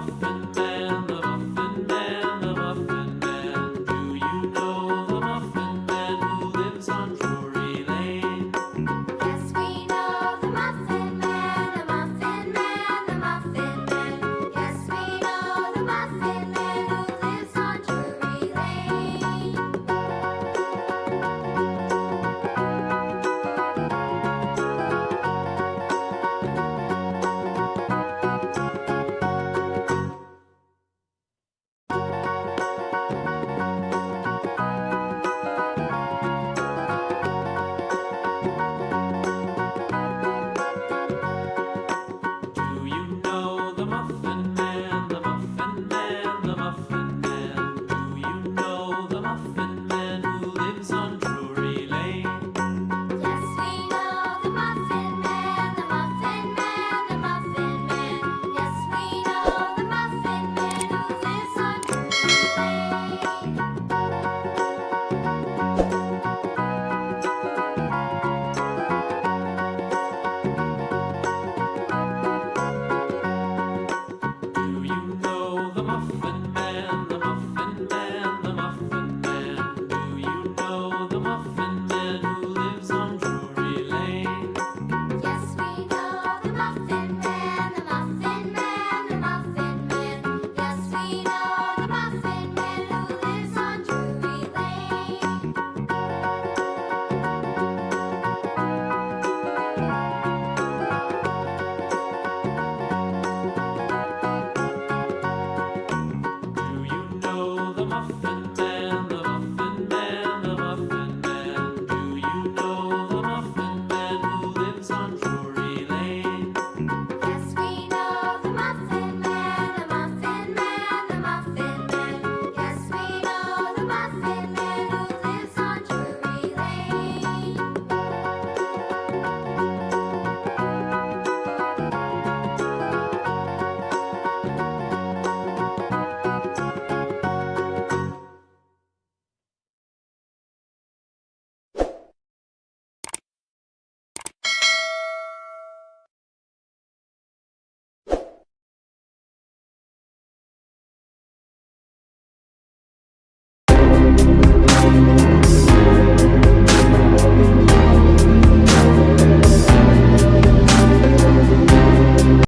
Muffin Man, the Muffin Man, the Muffin Man. Do you know the Muffin Man who lives on Drury Lane? Yes, we know the Muffin Man, the Muffin Man, the Muffin Man. Yes, we know the Muffin Man who lives on Drury Lane. Do you know the Muffin